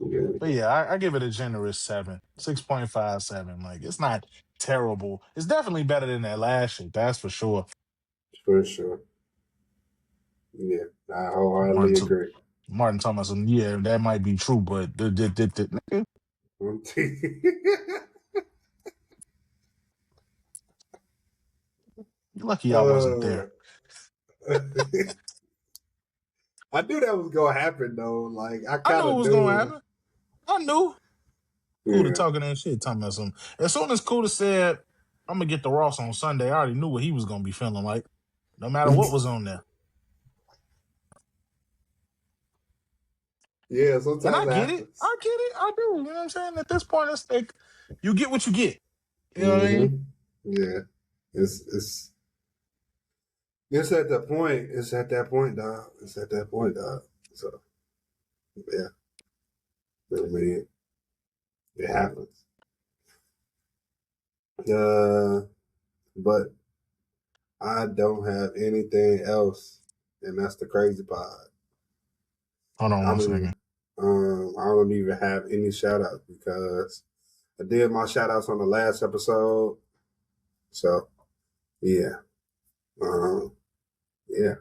yeah. But yeah, I give it a generous 7, 6.57. Like it's not terrible. It's definitely better than that last shit. That's for sure. For sure. Yeah, I Martin, wholeheartedly T- agree. Martin Thomas, yeah, that might be true, but nigga, you lucky I wasn't uh, there. I knew that was gonna happen though. Like I I kind knew it of was gonna knew. happen. I knew. Kuda Yeah. talking that shit, talking about something. As soon as Kuda said, I'm gonna get the Ross on Sunday, I already knew what he was gonna be feeling like, no matter what was on there. Yeah, And sometimes I it get it. happens. I get it. I do. You know what I'm saying? At this point, it's like you get what you get. You know what I mean? Mm-hmm. Yeah, it's at that point. It's at that point, dog. It's at that point, dog. So yeah, I mean, it happens. But I don't have anything else, and that's the crazy part. Hold on I one don't even, second. I don't even have any shout outs because I did my shout outs on the last episode. So yeah, um, yeah.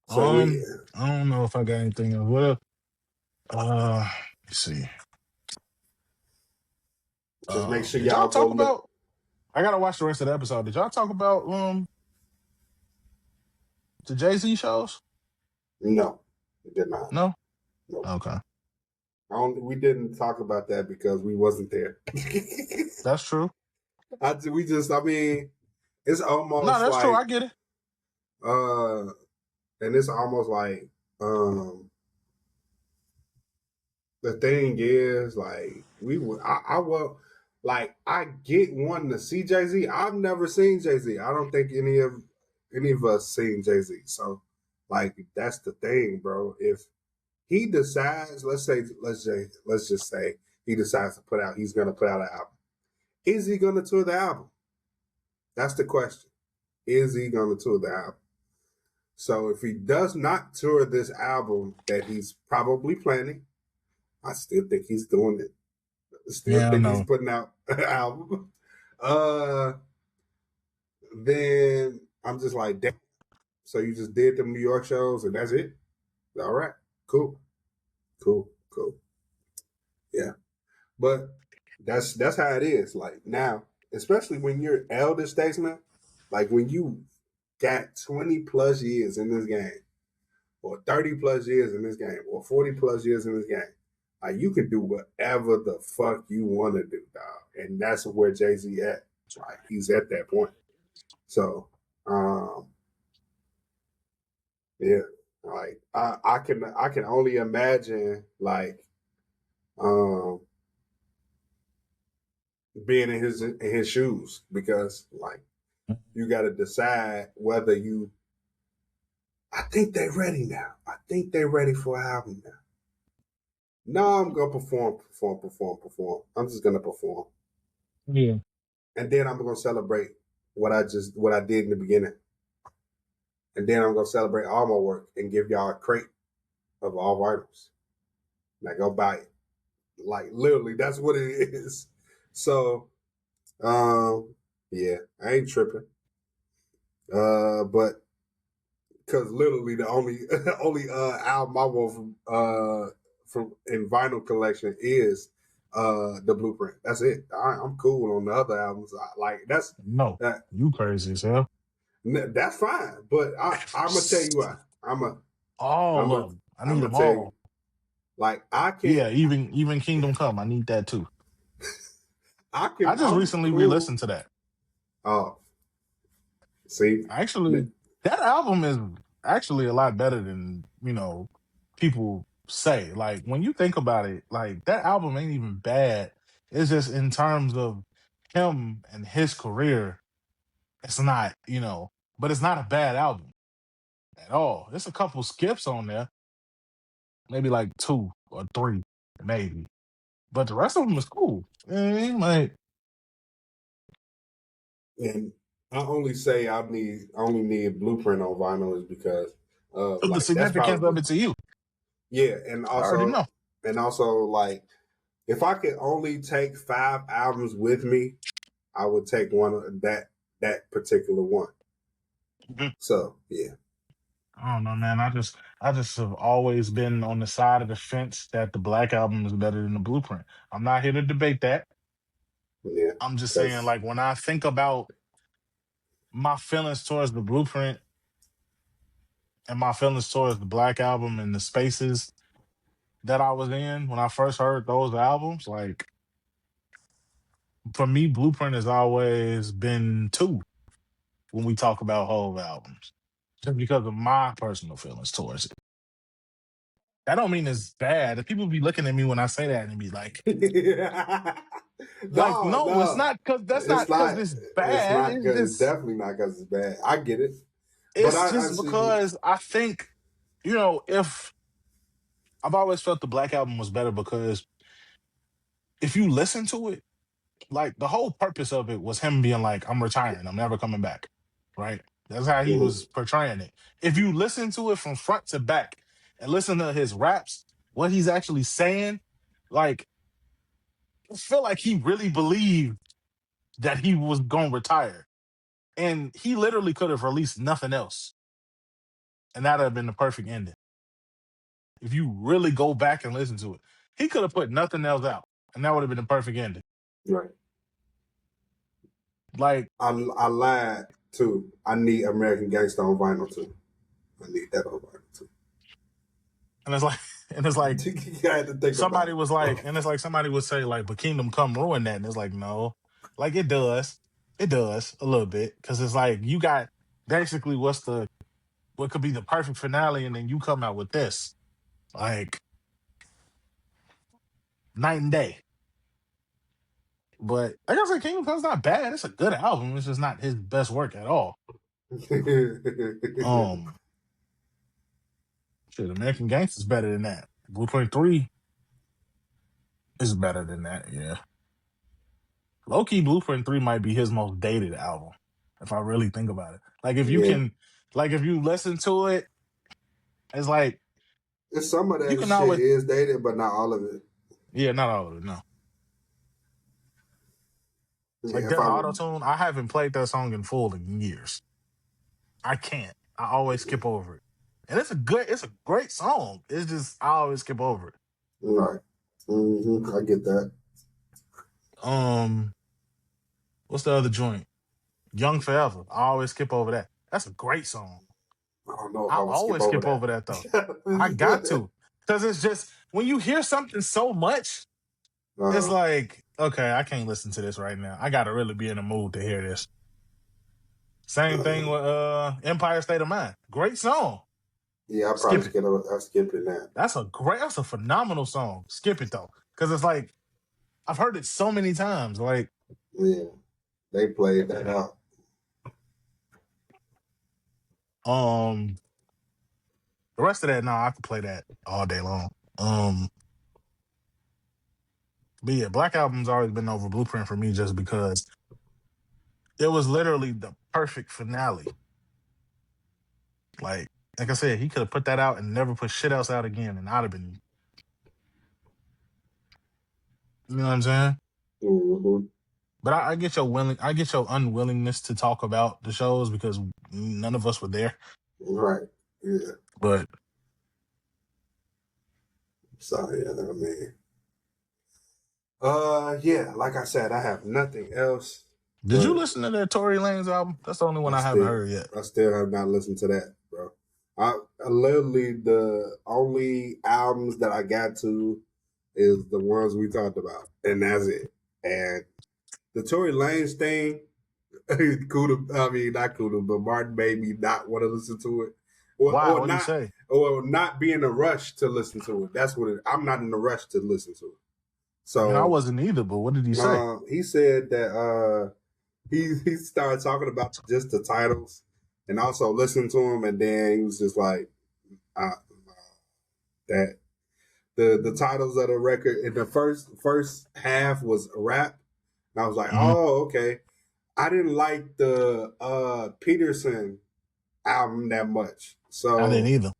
So we I don't know if I got anything else. What else? Let's see. just make sure Did y'all y'all go talk look. about? I gotta watch the rest of the episode. Did y'all talk about the Jay-Z shows? No, we did not. No. No, Okay, we didn't talk about that because we wasn't there. that's true. I mean, it's No, almost that's true. like, I get it. uh, and it's almost like, the thing is, like, I will. Like I get wanting to see Jay Z. I've never seen Jay Z. I don't think any of us seen Jay Z. So like that's the thing, bro. If he decides, let's just say he decides to put out, he's gonna put out an album. Is he gonna tour the album? That's the question. Is he gonna tour the album? So if he does not tour this album that he's probably planning, I still think he's doing it. I still Yeah, I think he's know. putting out an album. Uh, then I'm just like, damn. So you just did the New York shows and that's it? All right, cool, cool. Yeah, but that's how it is. Like now, especially when you're elder statesman, like when you got 20 plus years in this game, or 30 plus years in this game, or 40 plus years in this game, like you can do whatever the fuck you want to do, dog. And that's where Jay Z at. Like he's at that point. So, um, yeah, like I can only imagine like um being in his shoes because like you got to decide whether you. I think they're ready now. I think they're ready for an album now. No, I'm gonna perform. I'm just gonna perform, Yeah. and then I'm gonna celebrate what I did in the beginning, and then I'm gonna celebrate all my work and give y'all a crate of all vinyls. Now go buy it. Like literally, that's what it is. So, um, yeah, I ain't tripping. But because literally the only only album I want from in vinyl collection is the Blueprint. That's it. I'm cool on the other albums. Like No, that. you crazy as hell. That's fine. But I'm gonna tell you why. All I'm a of them. I I'm need gonna them tell you. all. Like I can't. Yeah, even Kingdom Come. I need that too. I I can. just I'm recently cool. re-listened to that. Oh, see, Actually, that album is actually a lot better than, people say. Like when you think about it, like that album ain't even bad. It's just in terms of him and his career, it's not, but it's not a bad album at all. There's a couple skips on there, maybe like two or three, maybe. But the rest of them is cool. Like and I only say I only need Blueprint on vinyl is because the like that's significance of probably it to you. yeah, I already know. and also like if I could only take 5 albums with me, I would take one of that particular one. Mhm. So yeah, I don't know, man. I just have always been on the side of the fence that the Black Album is better than the Blueprint. I'm not here to debate that. yeah, I'm just saying, because like, when I think about my feelings towards the Blueprint and my feelings towards the Black Album and the spaces that I was in when I first heard those albums, like, for me, Blueprint has always been two when we talk about whole albums, just because of my personal feelings towards it. That don't mean it's bad. If people be looking at me when I say that and be no, no, it's no, not because that's not it's because not. it's It's bad. not good. It's definitely not because it's bad. I get it, but It's I just see. because I think, if I've always felt the Black Album was better because if you listen to it, like the whole purpose of it was him being like, I'm retiring, I'm never coming back. Right? That's how he Mhm. was portraying it. If you listen to it from front to back and listen to his raps, what he's actually saying, like, I feel like he really believed that he was gonna retire. And he literally could have released nothing else. And that'd have been the perfect ending. If you really go back and listen to it, he could have put nothing else out. And that would have been the perfect ending. Right. Like, I lied too. I need American Gangster on vinyl too. I need that on vinyl too. and it's like, and it's like You had to think about somebody it. was like, and it's like somebody would say, like, but Kingdom Come ruined that. And it's like, no. Like it does. It does a little bit. Cause it's like you got basically what could be the perfect finale, and then you come out with this. Like night and day. But like I said, Kingdom Come's not bad. It's a good album. It's just not his best work at all. Um, shit, American Gangster's better than that. Blueprint 3 is better than that, yeah. Low-key, Blueprint 3 might be his most dated album, if I really think about it. Like, if you Yeah. can, like, if you listen to it, it's like, Some of you that can shit always, is dated, but not all of it. yeah, not all of it, no. Like, Yeah, if Death I Auto-Tune, I haven't played that song in full in years. I can't. I always skip over it. And it's a great song. It's just, I always skip over it. right, I get that. What's the other joint? Young Forever. I always skip over that. That's a great song. I don't know if I I would skip always over skip over that though. I got that. to. Because it's just when you hear something so much, it's uh, like, okay, I can't listen to this right now. I gotta really be in the mood to hear this. Same thing with Empire State of Mind. Great song. yeah, I probably Skip it. I skipping that. That's a phenomenal song. Skip it though. Because it's like I've heard it so many times. Like, Yeah, they played that out. The rest of that, no, I could play that all day long. But yeah, Black Album's always been over Blueprint for me just because it was literally the perfect finale. Like I said, he could have put that out and never put shit else out again, and I'd have been, you know what I'm saying? Mm-hmm. But I get your unwillingness to talk about the shows because none of us were there. Right. Yeah. But So yeah, I mean, yeah. Like I said, I have nothing else. did you But listen to that Tory Lanez album? That's the only one I I haven't still, heard yet. I still have not listened to that, bro. I literally the only albums that I got to is the ones we talked about, and that's it. And the Tory Lanez thing, I mean, not Kuda, but Martin made me not want to listen to it, Why? What did he say? or not be in a rush to listen to it. That's what I'm not in a rush to listen to it. I mean, I So wasn't either, but what did he say? he said that he started talking about just the titles and also listened to them, and then he was just like uh, that the titles of the record in the first half was rap, and I was like, Mm-hmm. oh, okay. I didn't like the Peterson album that much, I didn't so either.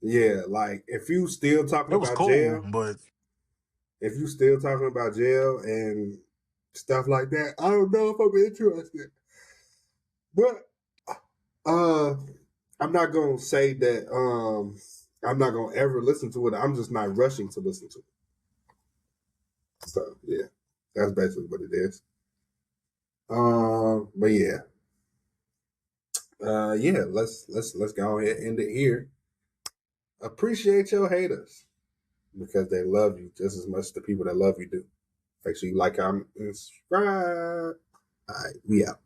yeah, like if you still talking It was about cool, jail, but if you still talking about jail and stuff like that, I don't know if I'm interested. But I'm not gonna say that I'm not gonna ever listen to it. I'm just not rushing to listen to it. So yeah, that's basically what it is. But yeah. Yeah, let's go ahead and end it here. Appreciate your haters because they love you just as much as the people that love you do. Make sure you like, comment, and subscribe. All right, we out.